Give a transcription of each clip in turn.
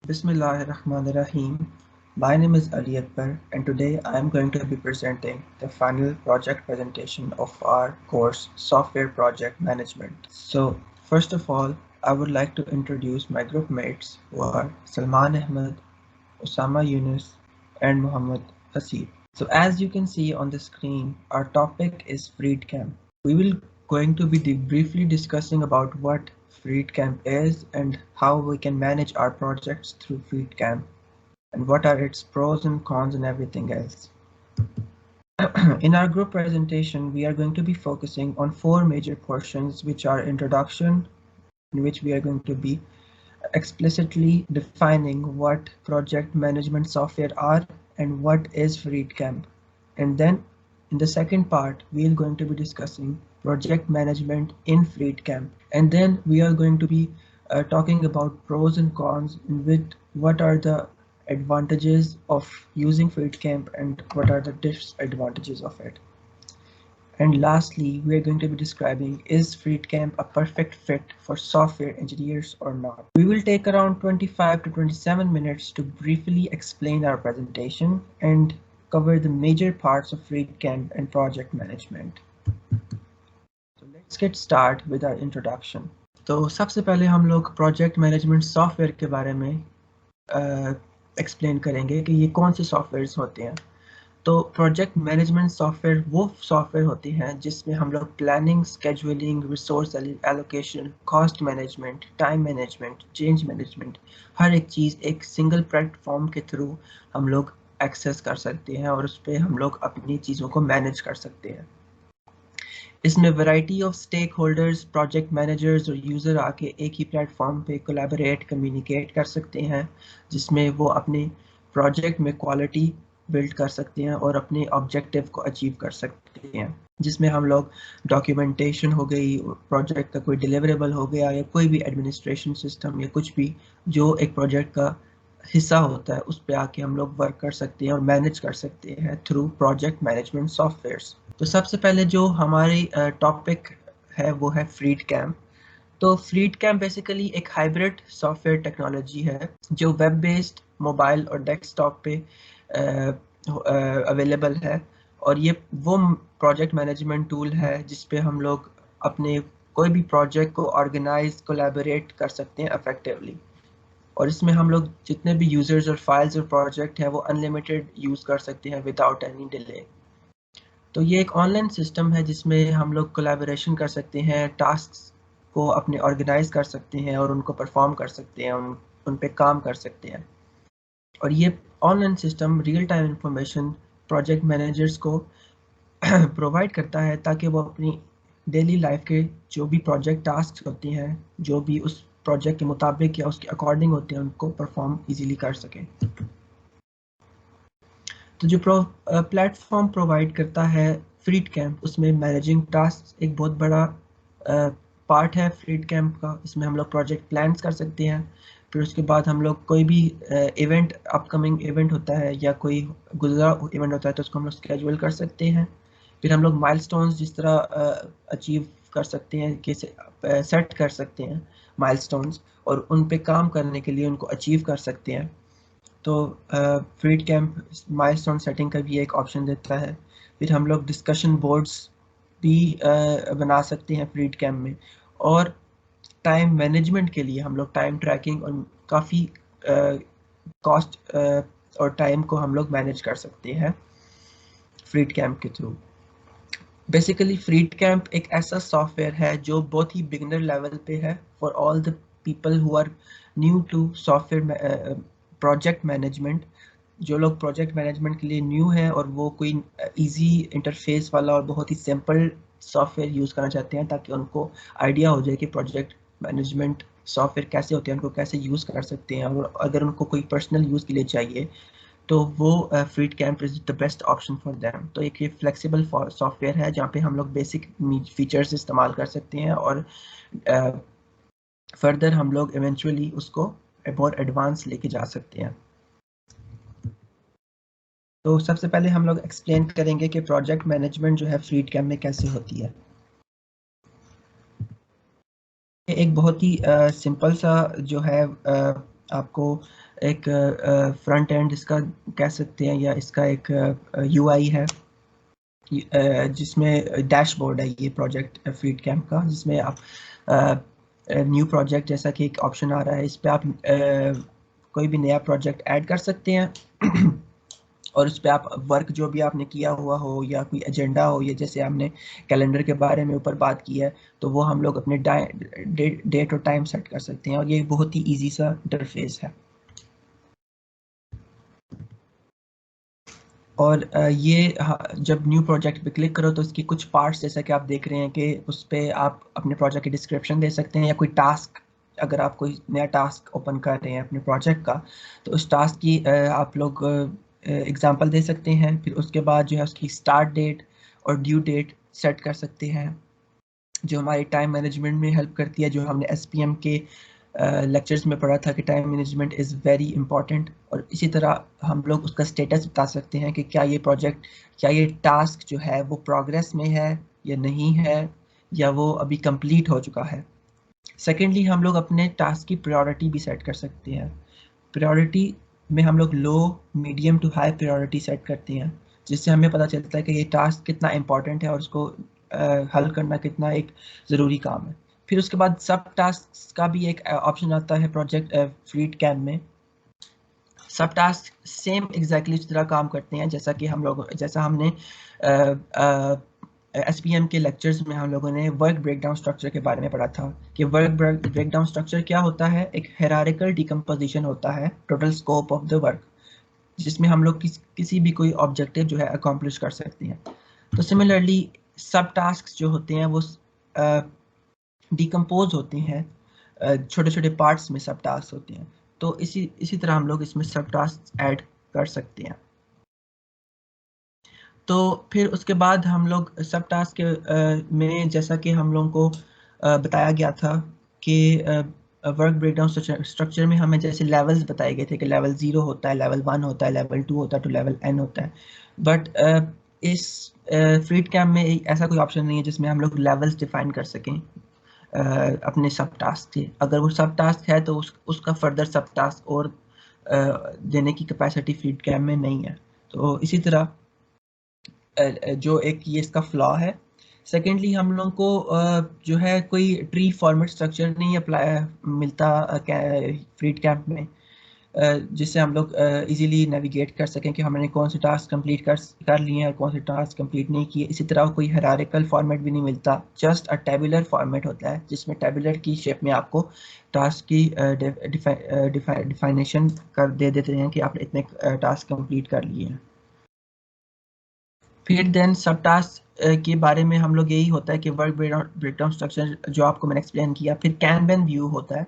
Bismillahirrahmanirrahim. My name is Ali Akbar and today I am going to be presenting the final project presentation of our course Software Project Management. So first of all, I would like to introduce my group mates who are Salman Ahmed, Osama Yunus and Muhammad Hasib. So as you can see on the screen, our topic is FreedCamp. We will going to be briefly discussing about what FreedCamp is and how we can manage our projects through FreedCamp and what are its pros and cons and everything else. In our group presentation, we are going to be focusing on four major portions, which are introduction, in which we are going to be explicitly defining what project management software are and what is FreedCamp. And then in the second part, we are going to be discussing project management in FreedCamp. And then we are going to be talking about pros and cons and what are the advantages of using FreedCamp and what are the disadvantages of it. And lastly, we are going to be describing is FreedCamp a perfect fit for software engineers or not. We will take around 25 to 27 minutes to briefly explain our presentation and cover the major parts of FreedCamp and project management. So let's get started with our introduction. तो सबसे पहले हम लोग project management software के बारे में explain करेंगे कि ये कौन से सॉफ्टवेयर्स होते हैं। तो प्रोजेक्ट मैनेजमेंट सॉफ्टवेयर वो सॉफ्टवेयर होती हैं जिसमें हम लोग planning, scheduling, resource allocation, cost management, time management, change management, हर एक चीज़ एक सिंगल प्लेटफॉर्म के थ्रू हम लोग एक्सेस कर सकते हैं और उस पर हम लोग अपनी चीज़ों को मैनेज कर सकते हैं। इसमें variety of stakeholders, project managers और यूज़र आके एक ही प्लेटफॉर्म पे कोलैबोरेट, कम्युनिकेट कर सकते हैं, जिसमें वो अपने प्रोजेक्ट में क्वालिटी बिल्ड कर सकते हैं और अपने ऑब्जेक्टिव को अचीव कर सकते हैं, जिसमें हम लोग डॉक्यूमेंटेशन हो गई, प्रोजेक्ट का कोई डिलीवरेबल हो गया या कोई भी एडमिनिस्ट्रेशन सिस्टम या कुछ भी जो एक प्रोजेक्ट का हिस्सा होता है उस पर आके हम लोग वर्क कर सकते हैं और मैनेज कर सकते हैं थ्रू प्रोजेक्ट मैनेजमेंट सॉफ्टवेयर्स। तो सबसे पहले जो हमारी टॉपिक है वो है FreedCamp। तो FreedCamp बेसिकली एक हाइब्रिड सॉफ्टवेयर टेक्नोलॉजी है जो वेब बेस्ड, मोबाइल और डेस्कटॉप पे अवेलेबल है और ये वो प्रोजेक्ट मैनेजमेंट टूल है जिस पे हम लोग अपने कोई भी प्रोजेक्ट को ऑर्गेनाइज, कोलैबोरेट कर सकते हैं इफेक्टिवली। और इसमें हम लोग जितने भी यूजर्स और फाइल्स और प्रोजेक्ट है वो अनलिमिटेड यूज़ कर सकते हैं विदाउट एनी डिले। तो ये एक ऑनलाइन सिस्टम है जिसमें हम लोग कोलैबोरेशन कर सकते हैं, टास्क्स को अपने ऑर्गेनाइज कर सकते हैं और उनको परफॉर्म कर सकते हैं, उन पे काम कर सकते हैं। और ये online system real time information project managers को प्रोवाइड करता है ताकि वो अपनी डेली लाइफ के जो भी प्रोजेक्ट टास्क होती हैं, जो भी उस प्रोजेक्ट के मुताबिक या उसके अकॉर्डिंग होते हैं, उनको परफॉर्म इजीली कर सकें। तो जो प्लेटफॉर्म प्रोवाइड करता है FreedCamp, उसमें मैनेजिंग टास्क एक बहुत बड़ा पार्ट है FreedCamp का। इसमें हम लोग प्रोजेक्ट प्लान्स कर सकते हैं, फिर उसके बाद हम लोग कोई भी इवेंट, अपकमिंग इवेंट होता है या कोई गुजरा इवेंट होता है तो उसको हम लोग स्केड्यूल कर सकते हैं। फिर हम लोग माइलस्टोन्स जिस तरह अचीव कर सकते हैं, कैसे सेट कर सकते हैं माइलस्टोन्स और उन पे काम करने के लिए उनको अचीव कर सकते हैं। तो FreedCamp माइलस्टोन सेटिंग का भी एक ऑप्शन देता है। फिर हम लोग डिस्कशन बोर्ड्स भी बना सकते हैं FreedCamp में, और टाइम मैनेजमेंट के लिए हम लोग टाइम ट्रैकिंग और काफ़ी कॉस्ट और टाइम को हम लोग मैनेज कर सकते हैं FreedCamp के थ्रू। बेसिकली FreedCamp एक ऐसा सॉफ्टवेयर है जो बहुत ही बिगिनर लेवल पे है for all the people who are new to software project management. जो लोग प्रोजेक्ट मैनेजमेंट के लिए न्यू है और वो कोई इजी इंटरफेस वाला और बहुत ही सिंपल सॉफ्टवेयर यूज़ करना चाहते हैं ताकि उनको आइडिया हो जाए कि प्रोजेक्ट मैनेजमेंट सॉफ्टवेयर कैसे होते हैं, उनको कैसे यूज़ कर सकते हैं, और अगर उनको कोई पर्सनल यूज़ के लिए चाहिए तो वो FreedCamp is the best option for them. तो एक ये फ्लेक्सिबल सॉफ्टवेयर है जहाँ पे हम लोग बेसिक फीचर्स इस्तेमाल कर सकते हैं और फर्दर हम लोग इवेंचुअली उसको बहुत एडवांस लेके जा सकते हैं। तो सबसे पहले हम लोग एक्सप्लेन करेंगे कि प्रोजेक्ट मैनेजमेंट जो है FreedCamp में कैसे होती है। एक बहुत ही सिंपल सा जो है आपको एक फ्रंट एंड इसका कह सकते हैं, या इसका एक यूआई है जिसमें डैशबोर्ड है ये प्रोजेक्ट फीड कैम्प का, जिसमें आप न्यू प्रोजेक्ट जैसा कि एक ऑप्शन आ रहा है, इस पर आप कोई भी नया प्रोजेक्ट ऐड कर सकते हैं और उस पर आप वर्क जो भी आपने किया हुआ हो या कोई एजेंडा हो, या जैसे हमने कैलेंडर के बारे में ऊपर बात की है, तो वो हम लोग अपने डेट और टाइम सेट कर सकते हैं, और ये बहुत ही ईजी सा इंटरफेस है। और ये जब न्यू प्रोजेक्ट पे क्लिक करो तो इसकी कुछ पार्ट्स जैसा कि आप देख रहे हैं कि उस पर आप अपने प्रोजेक्ट की डिस्क्रिप्शन दे सकते हैं, या कोई टास्क, अगर आप कोई नया टास्क ओपन कर रहे हैं अपने प्रोजेक्ट का, तो उस टास्क की आप लोग एग्जांपल दे सकते हैं। फिर उसके बाद जो है उसकी स्टार्ट डेट और ड्यू डेट सेट कर सकते हैं, जो हमारी टाइम मैनेजमेंट में हेल्प करती है, जो हमने एसपीएम के लेक्चर्स में पढ़ा था कि time management is very important. और इसी तरह हम लोग उसका स्टेटस बता सकते हैं कि क्या ये प्रोजेक्ट, क्या ये टास्क जो है वो प्रोग्रेस में है या नहीं है, या वो अभी कंप्लीट हो चुका है। सेकेंडली, हम लोग अपने टास्क की प्रायोरिटी भी सेट कर सकते हैं। प्रायोरिटी में हम लोग low, medium to high priority set करते हैं, जिससे हमें पता चलता है कि ये टास्क कितना इम्पॉर्टेंट है और उसको हल करना कितना एक ज़रूरी काम है। फिर उसके बाद सब टास्क का भी एक ऑप्शन आता है प्रोजेक्ट फ्रीड कैम में। सब टास्क सेम एग्जैक्टली उसी तरह काम करते हैं जैसा हमने एसपीएम के लेक्चर्स में हम लोगों ने वर्क ब्रेकडाउन स्ट्रक्चर के बारे में पढ़ा था कि वर्क ब्रेकडाउन स्ट्रक्चर क्या होता है। एक हायरार्किकल डिकम्पोजिशन होता है total scope of the work, जिसमें हम लोग किसी भी कोई ऑब्जेक्टिव जो है अकॉम्प्लिश कर सकते हैं। तो सिमिलरली सब टास्क जो होते हैं वो डिकम्पोज होते हैं, छोटे छोटे पार्ट्स में सब टास्क होते हैं। तो इसी इसी तरह हम लोग इसमें सब टास्क ऐड कर सकते हैं। तो फिर उसके बाद हम लोग सब टास्क में, जैसा कि हम लोगों को बताया गया था कि वर्क ब्रेकडाउन स्ट्रक्चर में हमें जैसे लेवल्स बताए गए थे कि लेवल 0 होता है, लेवल 1 होता है, लेवल 2 होता है, तो लेवल n होता है। बट इस फ्रीड कैम में ऐसा कोई ऑप्शन नहीं है जिसमें हम लोग लेवल्स डिफाइन कर सकें अपने सब टास्क थे। अगर वो सब टास्क है तो उसका फर्दर सब टास्क और देने की कैपेसिटी फ्रीड कैम में नहीं है। तो इसी तरह जो एक ये इसका फ्लॉ है। सेकेंडली, हम लोग को जो है कोई ट्री फॉर्मेट स्ट्रक्चर नहीं अप्लाई मिलता फ्रीड कैम्प में, जिससे हम लोग इजीली नेविगेट कर सकें कि हमने कौन से टास्क कंप्लीट कर लिए हैं और कौन से टास्क कंप्लीट नहीं किए। इसी तरह कोई हायरार्किकल फॉर्मेट भी नहीं मिलता, जस्ट अ टेबुलर फॉर्मेट होता है जिसमें टेबुलर की शेप में आपको टास्क की डिफाइनेशन कर दे देते हैं कि आपने इतने टास्क कंप्लीट कर लिए हैं। फिर देन सब टास्क के बारे में हम लोग यही होता है कि वर्क ब्रेकडाउन स्ट्रक्चर जो आपको मैंने एक्सप्लेन किया। फिर कैनबन व्यू होता है।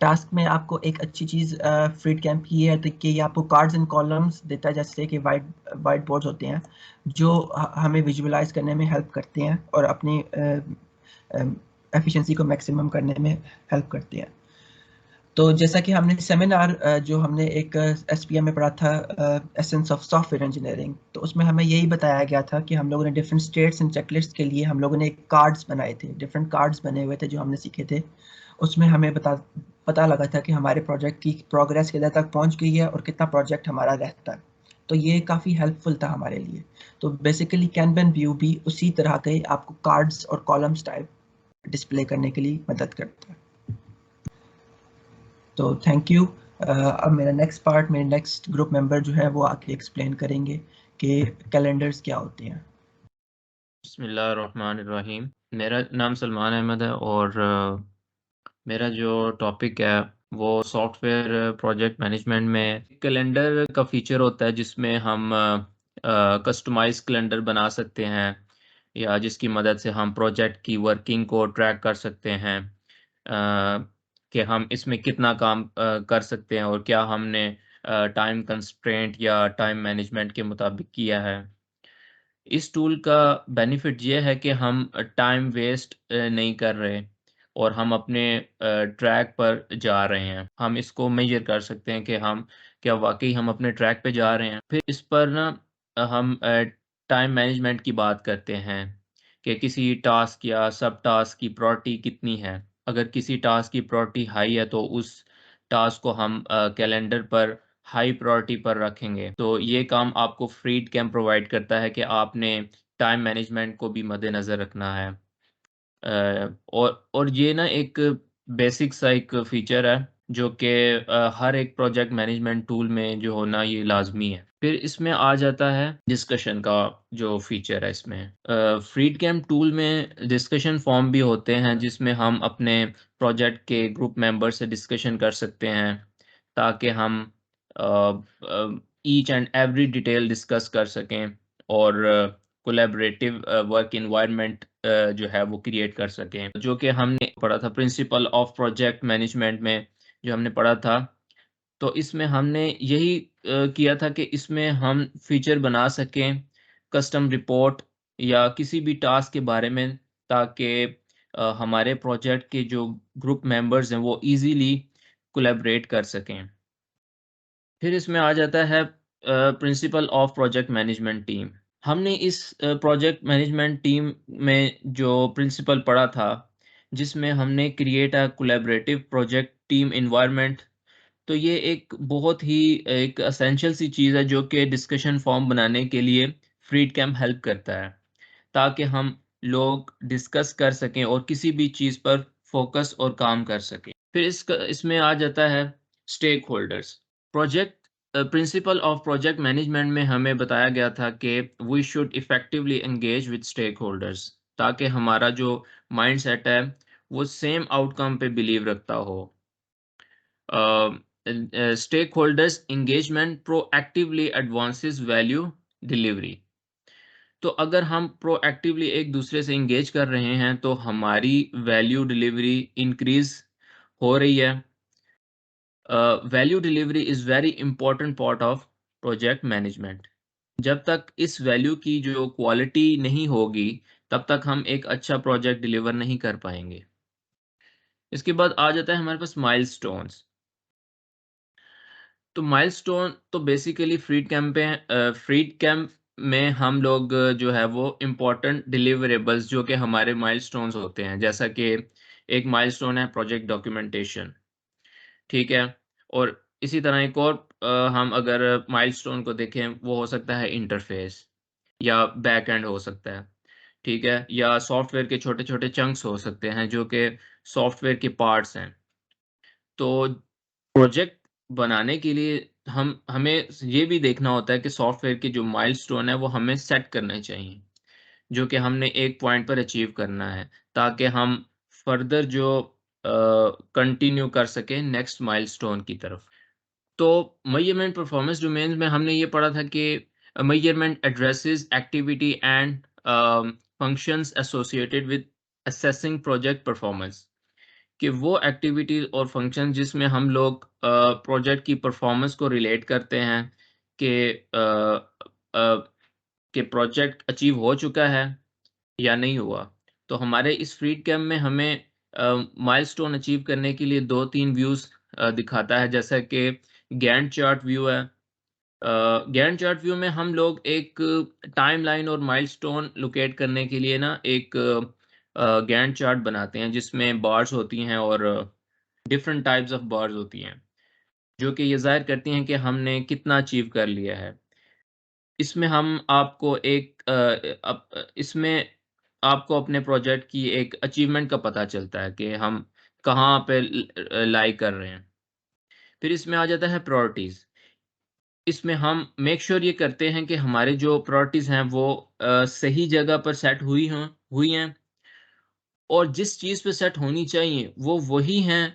टास्क में आपको एक अच्छी चीज़ फ्रीड कैम्प की है, तो कि ये आपको कार्ड्स एंड कॉलम्स देता है, जैसे कि वाइट बोर्ड्स होते हैं जो हमें विजुअलाइज करने में हेल्प करते हैं और अपनी एफिशिएंसी को मैक्सिमम करने में हेल्प करते हैं। तो जैसा कि हमने सेमिनार जो हमने एक एसपीएम में पढ़ा था, एसेंस ऑफ सॉफ्टवेयर इंजीनियरिंग, तो उसमें हमें यही बताया गया था कि हम लोगों ने डिफरेंट स्टेट्स एंड चेकलिस्ट के लिए हम लोगों ने कार्ड्स बनाए थे, डिफरेंट कार्ड्स बने हुए थे जो हमने सीखे थे। उसमें हमें पता लगा था कि हमारे प्रोजेक्ट की प्रोग्रेस किधर तक पहुंच गई है और कितना प्रोजेक्ट हमारा रहता है। तो ये काफ़ी हेल्पफुल था हमारे लिए। तो बेसिकली कैनबन व्यू भी उसी तरह के आपको कार्ड्स और कॉलम्स टाइप डिस्प्ले करने के लिए मदद करता है। तो थैंक यू। अब मेरा नेक्स्ट पार्ट, मेरे नेक्स्ट ग्रुप मेंबर जो है वो आके एक्सप्लेन करेंगे कि कैलेंडर्स क्या होते हैं। बिस्मिल्लाहिर्रहमानिर्रहीम। मेरा नाम सलमान अहमद है और मेरा जो टॉपिक है वो सॉफ्टवेयर प्रोजेक्ट मैनेजमेंट में कैलेंडर का फीचर होता है, जिसमें हम कस्टमाइज कैलेंडर बना सकते हैं या जिसकी मदद से हम प्रोजेक्ट की वर्किंग को ट्रैक कर सकते हैं कि हम इसमें कितना काम कर सकते हैं और क्या हमने टाइम कंस्ट्रेंट या टाइम मैनेजमेंट के मुताबिक किया है। इस टूल का बेनिफिट ये है कि हम टाइम वेस्ट नहीं कर रहे और हम अपने ट्रैक पर जा रहे हैं। हम इसको मेज़र कर सकते हैं कि हम क्या वाक़ई हम अपने ट्रैक पे जा रहे हैं। फिर इस पर ना हम टाइम मैनेजमेंट की बात करते हैं कि किसी टास्क या सब टास्क की प्रायोरिटी कितनी है। अगर किसी टास्क की प्रायोरिटी हाई है तो उस टास्क को हम कैलेंडर पर हाई प्रायोरिटी पर रखेंगे। तो ये काम आपको फ्रीडकैम प्रोवाइड करता है कि आपने टाइम मैनेजमेंट को भी मद्देनज़र रखना है। और ये ना एक बेसिक सा एक फीचर है जो कि हर एक प्रोजेक्ट मैनेजमेंट टूल में जो होना ये लाज़मी है। फिर इसमें आ जाता है डिस्कशन का जो फीचर है इसमें। फ्रीडकैम टूल में डिस्कशन फॉर्म भी होते हैं जिसमें हम अपने प्रोजेक्ट के ग्रुप मेंबर से डिस्कशन कर सकते हैं ताकि हम each and every detail discuss कर सकें और कोलैबोरेटिव वर्क एनवायरनमेंट जो है वो क्रिएट कर सकें, जो कि हमने पढ़ा था प्रिंसिपल ऑफ प्रोजेक्ट मैनेजमेंट में जो हमने पढ़ा था। तो इसमें हमने यही किया था कि इसमें हम फीचर बना सकें कस्टम रिपोर्ट या किसी भी टास्क के बारे में ताकि हमारे प्रोजेक्ट के जो ग्रुप मेंबर्स हैं वो इजीली कोलैबोरेट कर सकें। फिर इसमें आ जाता है principal of project management team. हमने इस प्रोजेक्ट मैनेजमेंट टीम में जो प्रिंसिपल पढ़ा था, जिसमें हमने create a collaborative project team environment. तो ये एक बहुत ही एक एसेंशियल सी चीज़ है जो कि डिस्कशन फॉर्म बनाने के लिए फ्रीडकैम हेल्प करता है, ताकि हम लोग डिस्कस कर सकें और किसी भी चीज़ पर फोकस और काम कर सकें। फिर इसमें आ जाता है stakeholders. Project principle of project management में हमें बताया गया था कि we should effectively engage with stakeholders ताकि हमारा जो माइंडसेट है वो सेम आउटकम पे बिलीव रखता हो। Stakeholders engagement proactively advances value delivery. तो अगर हम प्रोएक्टिवली एक दूसरे से एंगेज कर रहे हैं तो हमारी वैल्यू डिलीवरी इंक्रीज हो रही है। Value delivery is very important part of project management. जब तक इस वैल्यू की जो क्वालिटी नहीं होगी तब तक हम एक अच्छा प्रोजेक्ट डिलीवर नहीं कर पाएंगे। इसके बाद आ जाता है हमारे पास माइलस्टोन्स। तो माइलस्टोन तो बेसिकली फ्रीड कैंप में हम लोग जो है वो इम्पोर्टेंट डिलीवरेबल्स जो कि हमारे माइलस्टोन्स होते हैं, जैसा कि एक माइलस्टोन है प्रोजेक्ट डॉक्यूमेंटेशन, ठीक है? और इसी तरह एक और हम अगर माइलस्टोन को देखें वो हो सकता है इंटरफेस या बैक एंड हो सकता है, ठीक है? या सॉफ्टवेयर के छोटे-छोटे चंक्स हो सकते हैं जो कि सॉफ्टवेयर के पार्ट्स हैं। तो प्रोजेक्ट बनाने के लिए हमें ये भी देखना होता है कि सॉफ्टवेयर के जो माइलस्टोन है वो हमें सेट करने चाहिए, जो कि हमने एक पॉइंट पर अचीव करना है, ताकि हम फर्दर जो कंटिन्यू कर सकें नेक्स्ट माइलस्टोन की तरफ। तो मेजरमेंट परफॉर्मेंस डोमेन्स में हमने ये पढ़ा था कि measurement addresses activity and functions associated with assessing project performance, कि वो एक्टिविटीज़ और फंक्शन जिसमें हम लोग प्रोजेक्ट की परफॉर्मेंस को रिलेट करते हैं कि प्रोजेक्ट अचीव हो चुका है या नहीं हुआ। तो हमारे इस फ्रीडकैम में हमें माइलस्टोन अचीव करने के लिए 2-3 व्यूज़ दिखाता है, जैसा कि गैंट चार्ट व्यू है। गैंट चार्ट व्यू में हम लोग एक टाइमलाइन और माइलस्टोन लोकेट करने के लिए ना एक गैंट चार्ट बनाते हैं जिसमें बार्स होती हैं और डिफरेंट टाइप्स ऑफ बार्स होती हैं, जो कि ये ज़ाहिर करती हैं कि हमने कितना अचीव कर लिया है। इसमें हम आपको इसमें आपको अपने प्रोजेक्ट की एक अचीवमेंट का पता चलता है कि हम कहाँ पे लाई कर रहे हैं। फिर इसमें आ जाता है प्रायोरिटीज़। इसमें हम मेक श्योर ये करते हैं कि हमारे जो प्रायोरिटीज़ हैं वो सही जगह पर सेट हुई हैं और जिस चीज़ पे सेट होनी चाहिए वो वही हैं।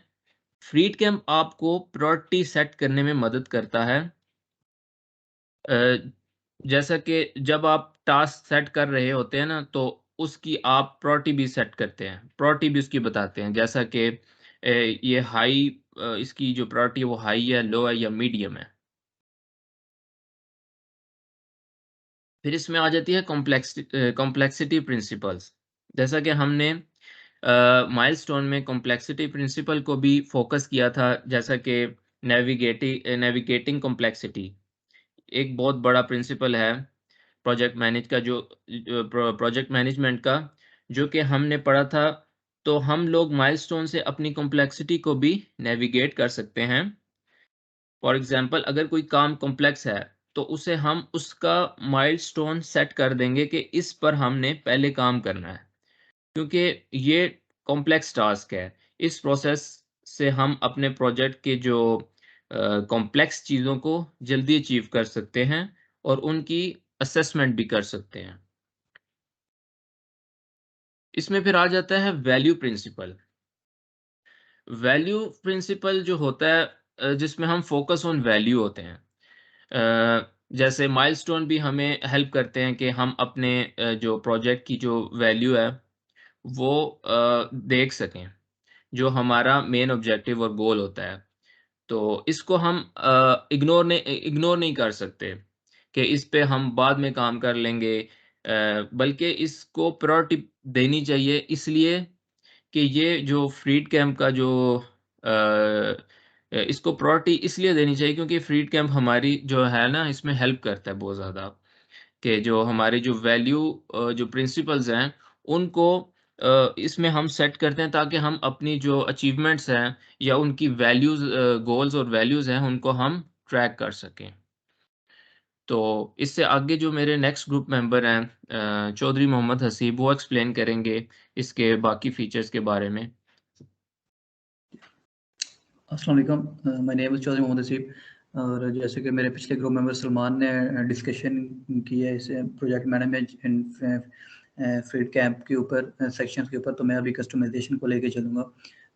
फ्रीडकैम आपको प्रायोरिटी सेट करने में मदद करता है। अ, जैसा कि जब आप टास्क सेट कर रहे होते हैं ना, तो उसकी आप प्रायोरिटी भी सेट करते हैं, प्रायोरिटी भी उसकी बताते हैं, जैसा कि ये इसकी जो प्रायोरिटी है वो हाई है, लो है या मीडियम है। फिर इसमें आ जाती है कॉम्प्लेक्सिटी प्रिंसिपल्स। जैसा कि हमने माइलस्टोन में कॉम्प्लेक्सिटी प्रिंसिपल को भी फोकस किया था, जैसा कि नेविगेटिंग कॉम्प्लेक्सिटी एक बहुत बड़ा प्रिंसिपल है प्रोजेक्ट मैनेजमेंट का, जो कि हमने पढ़ा था तो हम लोग माइलस्टोन से अपनी कॉम्प्लेक्सिटी को भी नेविगेट कर सकते हैं। फॉर एग्जांपल अगर कोई काम कॉम्प्लेक्स है तो उसे हम उसका माइलस्टोन सेट कर देंगे कि इस पर हमने पहले काम करना है, क्योंकि ये कॉम्प्लेक्स टास्क है। इस प्रोसेस से हम अपने प्रोजेक्ट के जो कॉम्प्लेक्स चीज़ों को जल्दी अचीव कर सकते हैं और उनकी असेसमेंट भी कर सकते हैं। इसमें फिर आ जाता है वैल्यू प्रिंसिपल। वैल्यू प्रिंसिपल जो होता है जिसमें हम फोकस ऑन वैल्यू होते हैं। जैसे माइलस्टोन भी हमें हेल्प करते हैं कि हम अपने जो प्रोजेक्ट की जो वैल्यू है वो देख सकें, जो हमारा मेन ऑब्जेक्टिव और गोल होता है। तो इसको हम इग्नोर नहीं कर सकते कि इस पे हम बाद में काम कर लेंगे, बल्कि इसको प्रायोरिटी देनी चाहिए, इसलिए कि ये जो फ्रीड कैंप का जो इसको प्रायोरिटी इसलिए देनी चाहिए क्योंकि फ्रीड कैंप हमारी जो है ना इसमें हेल्प करता है बहुत ज़्यादा, कि जो हमारी जो वैल्यू जो प्रिंसिपल्स हैं उनको इसमें हम सेट करते हैं ताकि हम अपनी जो अचीवमेंट्स हैं या उनकी वैल्यूज़ गोल्स और वैल्यूज़ हैं उनको हम ट्रैक कर सकें। तो इससे आगे जो मेरे नेक्स्ट ग्रुप मेंबर हैं चौधरी मोहम्मद हसीब, वो एक्सप्लेन करेंगे इसके बाकी फीचर्स के बारे में। अस्सलाम वालेकुम, my name is Chaudhary Mohammad Haseeb. और जैसे कि मेरे पिछले ग्रुप मेंबर सलमान ने डिस्कशन की है इस प्रोजेक्ट मैनेजमेंट इन फ्रीड कैंप के ऊपर सेक्शंस के ऊपर, तो मैं अभी कस्टमाइजेशन को लेके चलूँगा।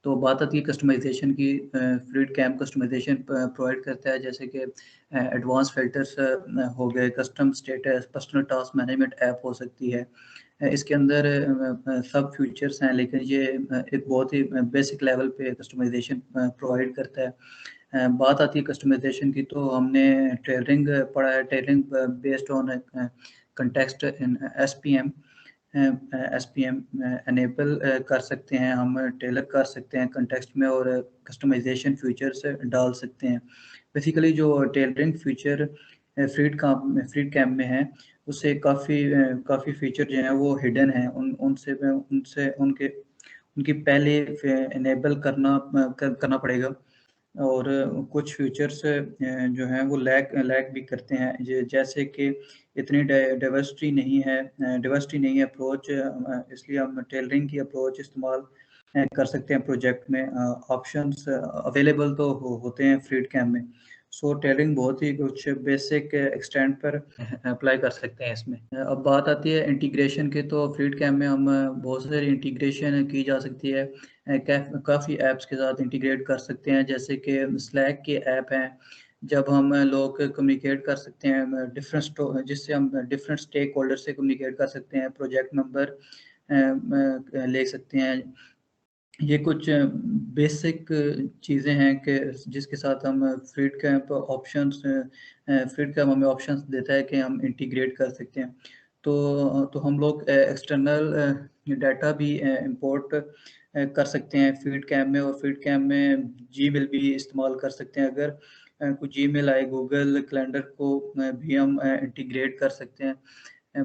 तो बात आती है कस्टमाइजेशन की। फ्रीड कैंप कस्टमाइजेशन प्रोवाइड करता है, जैसे कि एडवांस फिल्टर्स हो गए, custom status, personal task management app हो सकती है। इसके अंदर सब फीचर्स हैं, लेकिन ये एक बहुत ही बेसिक लेवल पे कस्टमाइजेशन प्रोवाइड करता है। बात आती है कस्टमाइजेशन की, तो हमने टेलरिंग पढ़ा है। Tailoring based on context in SPM. SPM enable कर सकते हैं, हम टेलर कर सकते हैं कंटेक्स्ट में, और कस्टमाइजेशन फीचर्स डाल सकते हैं। बेसिकली जो टेलरिंग फीचर फ्रीड कैम में है, उससे काफ़ी फीचर जो हैं वो हिडन हैं। उनसे उनके उनकी पहले इनेबल करना पड़ेगा। और कुछ फीचर्स जो हैं वो लैग भी करते हैं, जैसे कि इतनी डाइवर्सिटी नहीं है अप्रोच, इसलिए हम टेलरिंग की अप्रोच इस्तेमाल कर सकते हैं प्रोजेक्ट में। ऑप्शंस अवेलेबल तो होते हैं फ्रीड कैम में। सो टेलरिंग बहुत ही कुछ बेसिक एक्सटेंट पर अप्लाई कर सकते हैं इसमें। अब बात आती है इंटीग्रेशन की, तो फ्रीड कैम में हम बहुत सारी इंटीग्रेशन की जा सकती है। काफ़ी ऐप्स के साथ इंटीग्रेट कर सकते हैं, जैसे कि स्लैक के ऐप हैं। जब हम लोग कम्युनिकेट कर सकते हैं जिससे हम डिफरेंट स्टेक होल्डर से कम्युनिकेट कर सकते हैं, प्रोजेक्ट नंबर ले सकते हैं। ये कुछ बेसिक चीज़ें हैं कि जिसके साथ हम फ्रीड कैंप हमें ऑप्शंस देता है कि हम इंटीग्रेट कर सकते हैं। तो हम लोग एक्सटर्नल डाटा भी इंपोर्ट कर सकते हैं फीड कैम में, और फीड कैम में जीमेल भी इस्तेमाल कर सकते हैं। अगर कुछ जीमेल आए, गूगल कैलेंडर को भी हम इंटीग्रेट कर सकते हैं,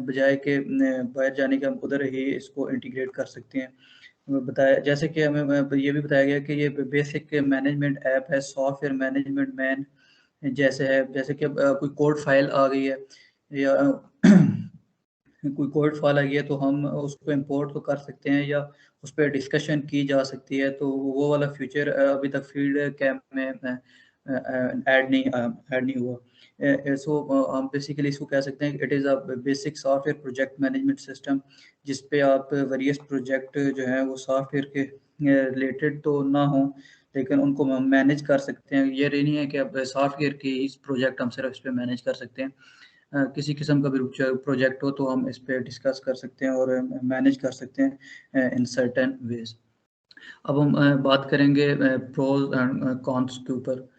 बजाय के बाहर जाने के हम उधर ही इसको इंटीग्रेट कर सकते हैं। बताया जैसे कि हमें ये भी बताया गया कि ये बेसिक मैनेजमेंट ऐप है, सॉफ्टवेयर मैनेजमेंट मैन जैसे है। जैसे कि अब कोई कोड फाइल आ गई है, या कोई कोड फाइल आ गई है, तो हम उसको इंपोर्ट तो कर सकते हैं, या उस पर डिस्कशन की जा सकती है। तो वो वाला फीचर अभी तक फील्ड कैंप में ऐड नहीं हुआ। सो हम बेसिकली इसको कह सकते हैं, it is a basic software project management system, जिस पे आप वेरियस प्रोजेक्ट जो हैं वो सॉफ्टवेयर के रिलेटेड तो ना हो, लेकिन उनको हम मैनेज कर सकते हैं। ये नहीं है कि अब सॉफ्टवेयर की इस प्रोजेक्ट हम सिर्फ इस पे मैनेज कर सकते हैं। किसी किस्म का भी प्रोजेक्ट हो तो हम इस पे डिस्कस कर सकते हैं और मैनेज कर सकते हैं इन सर्टेन वेज। अब हम बात करेंगे प्रोज एंड कॉन्स के ऊपर।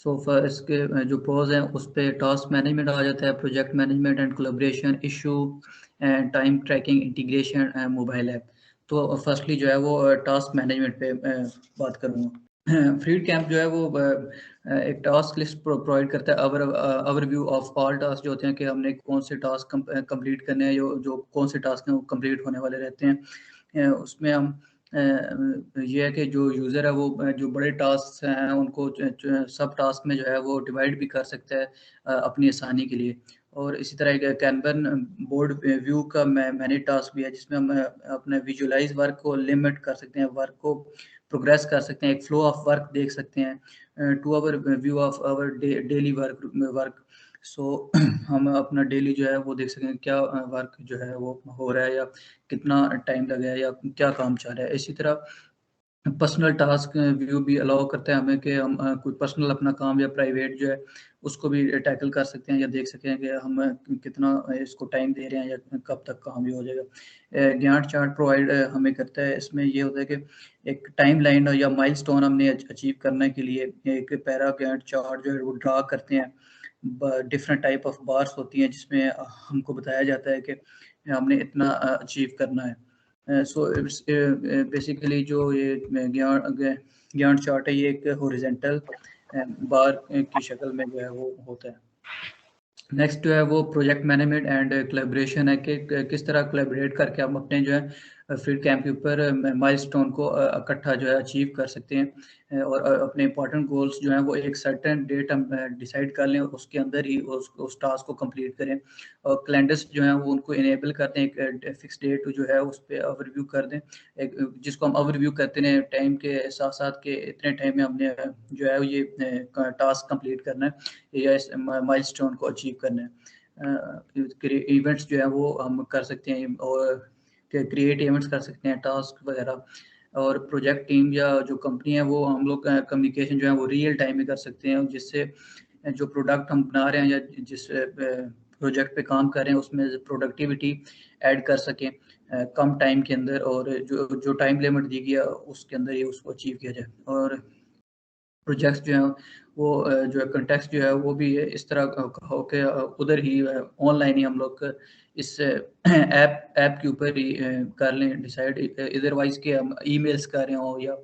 सो इसके जो प्रोज हैं उस पे टास्क मैनेजमेंट आ जाता है, project management and collaboration, issue and time tracking, integration and mobile app. तो फर्स्टली जो है वो टास्क मैनेजमेंट पे बात करूँगा। फ्रीड कैंप जो है वो एक टास्क लिस्ट प्रोवाइड करता है, ओवरव्यू ऑफ ऑल टास्क जो होते हैं, कि हमने कौन से टास्क कंप्लीट करने हैं, जो कौन से टास्क हैं वो कंप्लीट होने वाले रहते हैं। उसमें हम ये है कि जो यूज़र है वो जो बड़े टास्क हैं उनको सब टास्क में जो है वो डिवाइड भी कर सकता है अपनी आसानी के लिए। और इसी तरह एक कैनवन बोर्ड व्यू का मैनी टास्क भी है जिसमें हम अपने विजुअलाइज वर्क को लिमिट कर सकते हैं, वर्क को प्रोग्रेस कर सकते हैं, एक फ्लो ऑफ वर्क देख सकते हैं to our view of our daily work. So हम अपना डेली जो है वो देख सकें क्या वर्क जो है वो हो रहा है या कितना टाइम लगा है या क्या काम चल रहा है। इसी तरह पर्सनल टास्क व्यू भी अलाउ करता है हमें कि हम कोई पर्सनल अपना काम या प्राइवेट जो है उसको भी टैकल कर सकते हैं या देख सकते हैं कि हम कितना इसको टाइम दे रहे हैं या कब तक काम भी हो जाएगा। ज्ञान चार्ट प्रोवाइड हमें करता है। इसमें ये होता है कि एक टाइम लाइन या माइलस्टोन हमने अचीव करने के लिए एक पैरा ज्ञान चार्ट जो है वो ड्रा करते हैं। डिफरेंट टाइप ऑफ बार्स होती हैं जिसमें हमको बताया जाता है कि हमने इतना अचीव करना है। सो बेसिकली जो ये ज्ञान चार्ट है ये एक हॉरिजॉन्टल बार की शक्ल में जो है वो होता है। नेक्स्ट जो है वो प्रोजेक्ट मैनेजमेंट एंड कोलैबोरेशन है कि किस तरह कोलैबोरेट करके हम अपने जो है फील्ड कैंप के ऊपर माइलस्टोन को इकट्ठा जो है अचीव कर सकते हैं और अपने इंपॉर्टेंट गोल्स जो हैं वो एक सर्टेन डेट हम डिसाइड कर लें और उसके अंदर ही उस टास्क को कंप्लीट करें। और कैलेंडर्स जो हैं वो उनको इनेबल कर दें, एक फिक्स डेट जो है उस पर ओवरव्यू कर दें, एक जिसको हम ओवरव्यू करते हैं टाइम के साथ साथ के इतने टाइम में हमने जो है ये टास्क कंप्लीट करना है या इस माइलस्टोन को अचीव करना है। इवेंट्स जो है वो हम कर सकते हैं और क्रिएट इवेंट्स कर सकते हैं, टास्क वगैरह। और प्रोजेक्ट टीम या जो कंपनी है वो हम लोग कम्युनिकेशन जो है वो रियल टाइम में कर सकते हैं जिससे जो प्रोडक्ट हम बना रहे हैं या जिस प्रोजेक्ट पे काम कर रहे हैं उसमें प्रोडक्टिविटी ऐड कर सकें कम टाइम के अंदर, और जो टाइम लिमिट दी गई है उसके अंदर ही उसको अचीव किया जाए। और प्रोजेक्ट्स जो हैं वो जो है कंटेक्स्ट जो है वो भी इस तरह हो के उधर ही ऑनलाइन ही हम लोग इस ऐप के ऊपर ही कर लें डिसाइड। अदरवाइज के हम ईमेल्स कर रहे हो या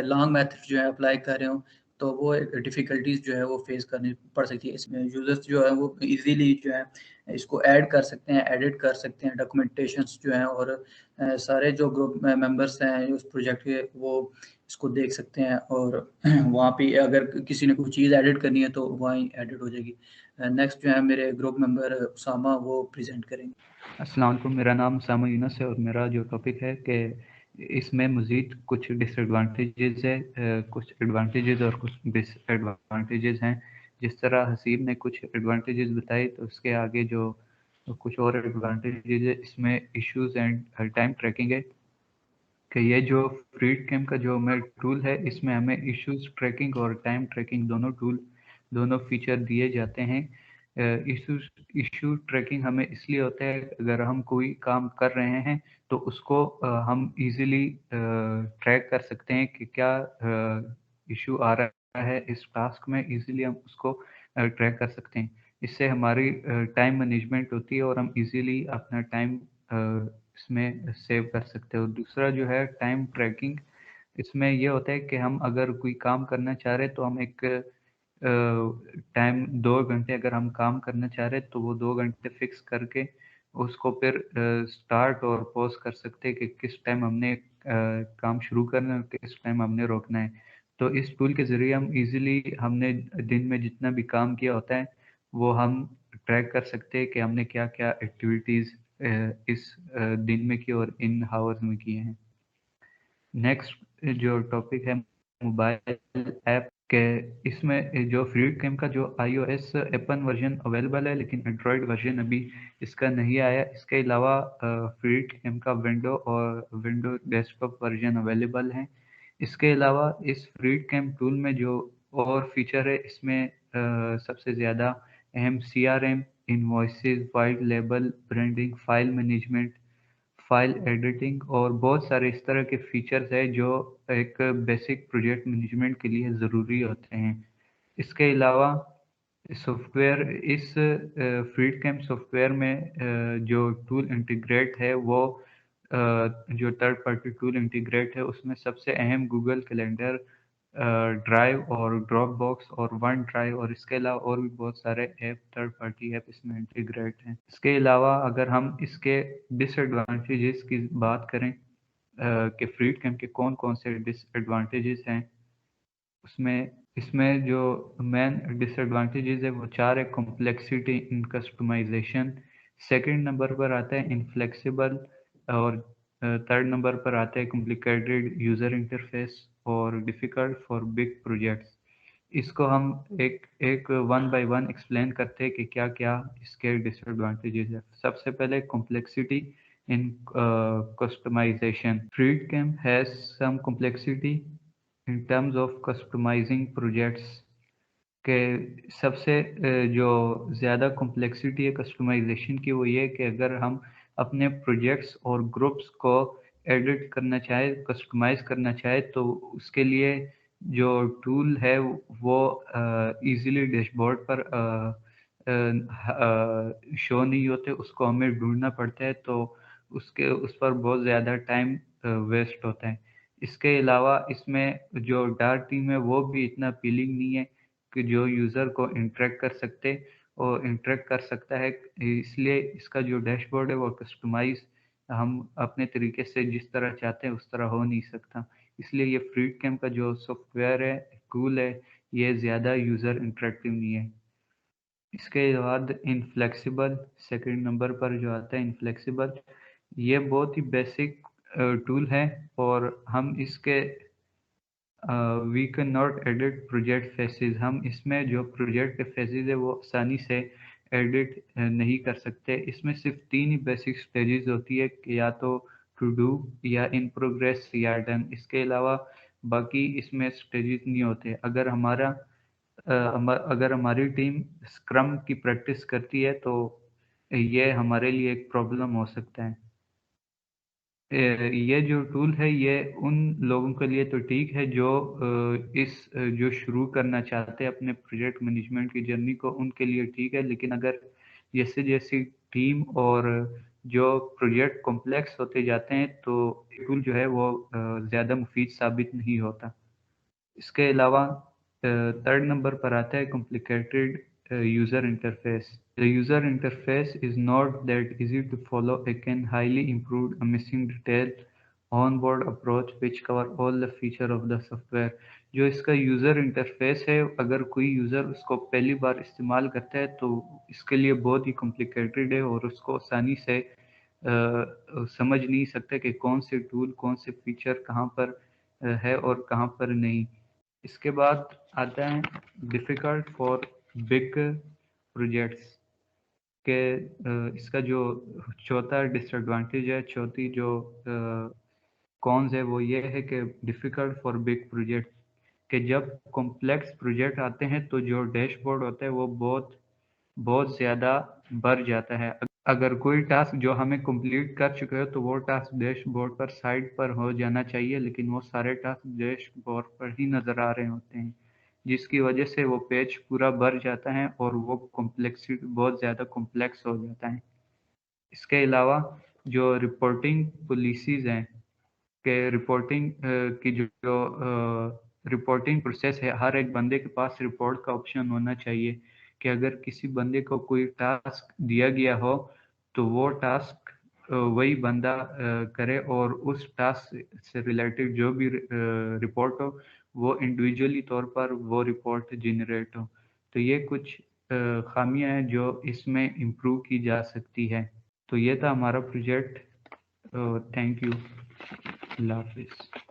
लॉन्ग मेथड जो है अप्लाई कर रहे हो तो वो डिफ़िकल्टीज जो है वो फेस करनी पड़ सकती है। इसमें यूजर्स जो है वो इजीली जो है इसको ऐड कर सकते हैं, एडिट कर सकते हैं डॉक्यूमेंटेशंस जो हैं, और सारे जो ग्रुप मेंबर्स हैं उस प्रोजेक्ट के वो इसको देख सकते हैं और वहाँ पे अगर किसी ने कोई चीज़ एडिट करनी है तो वहीं एडिट हो जाएगी। नेक्स्ट जो है मेरे ग्रुप मेंबर उसामा वो प्रेजेंट करेंगे। अस्सलाम वालेकुम, मेरा नाम सामा यूनस है और मेरा जो टॉपिक है कि इसमें मज़ीद कुछ डिसएडवांटेजेस है, कुछ एडवांटेजेस और कुछ डिसएडवांटेजेस हैं। जिस तरह हसीब ने कुछ एडवांटेजेस बताए तो उसके आगे जो कुछ और एडवांटेजेस है इसमें इश्यूज एंड टाइम ट्रैकिंग है कि ये जो फ्रीड कैम का जो मैं टूल है इसमें हमें इश्यूज ट्रैकिंग और टाइम ट्रैकिंग दोनों फीचर दिए जाते हैं। इशू ट्रैकिंग हमें इसलिए होता है अगर हम कोई काम कर रहे हैं तो उसको हम इजीली ट्रैक कर सकते हैं कि क्या इशू आ रहा है इस टास्क में, इजीली हम उसको ट्रैक कर सकते हैं। इससे हमारी टाइम मैनेजमेंट होती है और हम इजीली अपना टाइम इसमें सेव कर सकते हो। दूसरा जो है टाइम ट्रैकिंग, इसमें ये होता है कि हम अगर कोई काम करना चाह रहे हैं तो हम एक टाइम 2 घंटे अगर हम काम करना चाह रहे हैं तो वो 2 घंटे फिक्स करके उसको फिर स्टार्ट और पॉज कर सकते हैं कि किस टाइम हमने काम शुरू करना है और किस टाइम हमने रोकना है। तो इस टूल के ज़रिए हम इजीली हमने दिन में जितना भी काम किया होता है वो हम ट्रैक कर सकते हैं कि हमने क्या-क्या एक्टिविटीज़ इस दिन में की और इन हावर्स में किए हैं। नेक्स्ट जो टॉपिक है मोबाइल ऐप के, इसमें जो फ्रीड कैम का जो iOS एपन वर्जन अवेलेबल है लेकिन एंड्रॉयड वर्जन अभी इसका नहीं आया। इसके अलावा फ्रीड कैम का विंडो डेस्कटॉप वर्जन अवेलेबल है। इसके अलावा इस फ्रीड कैम टूल में जो और फीचर है इसमें सबसे ज़्यादा अहम CRM, invoices, white label branding, file management, file editing और बहुत सारे इस तरह के फीचर्स हैं जो एक बेसिक प्रोजेक्ट मैनेजमेंट के लिए ज़रूरी होते हैं। इसके अलावा सॉफ्टवेयर इस फ्रीड कैम सॉफ्टवेयर में जो टूल इंटीग्रेट है वो जो थर्ड पार्टी टूल इंटीग्रेट है उसमें सबसे अहम गूगल कैलेंडर, ड्राइव और ड्रॉप बॉक्स और वन ड्राइव, और इसके अलावा और भी बहुत सारे ऐप थर्ड पार्टी ऐप इसमें इंटीग्रेट हैं। इसके अलावा अगर हम इसके डिसएडवांटेजेस की बात करें कि फ्रीड कैम्प के कौन कौन से डिसएडवांटेजेस हैं। इसमें जो मेन डिसएडवांटेजेस है वो 4 है। Complexity in customization, second number पर आता है इनफ्लेक्सिबल, और थर्ड नंबर पर आता है कॉम्प्लिकेटेड यूजर इंटरफेस और डिफिकल्ट फॉर बिग प्रोजेक्ट्स। इसको हम एक वन बाय वन एक्सप्लेन करते हैं कि क्या क्या इसके डिसएडवांटेजेस है। सबसे पहले complexity in customization. Freedcamp has some complexity in terms of customizing projects के सबसे जो ज़्यादा कॉम्प्लेक्सिटी है कस्टमाइजेशन की वो ये कि अगर हम अपने प्रोजेक्ट्स और ग्रुप्स को एडिट करना चाहे, कस्टमाइज करना चाहे, तो उसके लिए जो टूल है वो इजीली डैशबोर्ड पर शो नहीं होते, उसको हमें ढूंढना पड़ता है, तो उस पर बहुत ज़्यादा टाइम वेस्ट होता है। इसके अलावा इसमें जो डार्क थीम है वो भी इतना अपीलिंग नहीं है कि जो यूज़र को इंटरेक्ट कर सकता है, इसलिए इसका जो डैशबोर्ड है वो कस्टमाइज हम अपने तरीके से जिस तरह चाहते हैं उस तरह हो नहीं सकता। इसलिए ये फ्रीडकैम्प का जो सॉफ्टवेयर है, टूल है, ये ज़्यादा यूज़र इंटरेक्टिव नहीं है। इसके बाद इनफ्लेक्सिबल, सेकंड नंबर पर जो आता है इनफ्लेक्सिबल, ये बहुत ही बेसिक टूल है और हम इसके we can not edit project phases. हम इसमें जो प्रोजेक्ट के फेसेस है वो आसानी से एडिट नहीं कर सकते। इसमें सिर्फ 3 ही बेसिक स्टेजेस होती है कि या तो टू डू या इन प्रोग्रेस या डन। इसके अलावा बाकी इसमें स्टेजेस नहीं होते। अगर हमारी टीम स्क्रम की प्रैक्टिस करती है तो ये हमारे लिए एक प्रॉब्लम हो सकता है। ये जो टूल है ये उन लोगों के लिए तो ठीक है जो जो शुरू करना चाहते हैं अपने प्रोजेक्ट मैनेजमेंट की जर्नी को, उनके लिए ठीक है। लेकिन अगर जैसे जैसी टीम और जो प्रोजेक्ट कॉम्प्लेक्स होते जाते हैं तो टूल जो है वो ज़्यादा मुफीद साबित नहीं होता। इसके अलावा थर्ड नंबर पर आता है complicated user interface. The user interface is not that easy to follow. It can highly improve a missing detail onboard approach which cover all the feature of the software. जो इसका user interface है, अगर कोई user उसको पहली बार इस्तेमाल करता है तो इसके लिए बहुत ही कॉम्प्लिकेटेड है और उसको आसानी से समझ नहीं सकते कि कौन से टूल, कौन से फीचर कहाँ पर है और कहाँ पर नहीं। इसके बाद आता है डिफ़िकल्ट फॉर बिग प्रोजेक्ट्स के इसका जो चौथा डिसएडवांटेज है, चौथी जो कॉन्स है वो ये है कि डिफ़िकल्ट फॉर बिग प्रोजेक्ट, कि जब कॉम्प्लेक्स प्रोजेक्ट आते हैं तो जो डैशबोर्ड होता है वो बहुत ज़्यादा बढ़ जाता है। अगर कोई टास्क जो हमें कंप्लीट कर चुके हो तो वो टास्क डैशबोर्ड पर साइड पर हो जाना चाहिए, लेकिन वो सारे टास्क डैशबोर्ड पर ही नज़र आ रहे होते हैं, जिसकी वजह से वो पेज पूरा भर जाता है और वो कॉम्प्लेक्सिटी बहुत ज़्यादा कॉम्प्लेक्स हो जाता है। इसके अलावा जो रिपोर्टिंग पॉलिसीज़ हैं कि रिपोर्टिंग की जो रिपोर्टिंग प्रोसेस है, हर एक बंदे के पास रिपोर्ट का ऑप्शन होना चाहिए कि अगर किसी बंदे को कोई टास्क दिया गया हो तो वो टास्क वही बंदा करे और उस टास्क से रिलेटेड जो भी रिपोर्ट हो वो इंडिविजुअली तौर पर वो रिपोर्ट जनरेट हो। तो ये कुछ खामियां हैं जो इसमें इम्प्रूव की जा सकती है। तो ये था हमारा प्रोजेक्ट। Thank you. अल्लाह हाफिज़।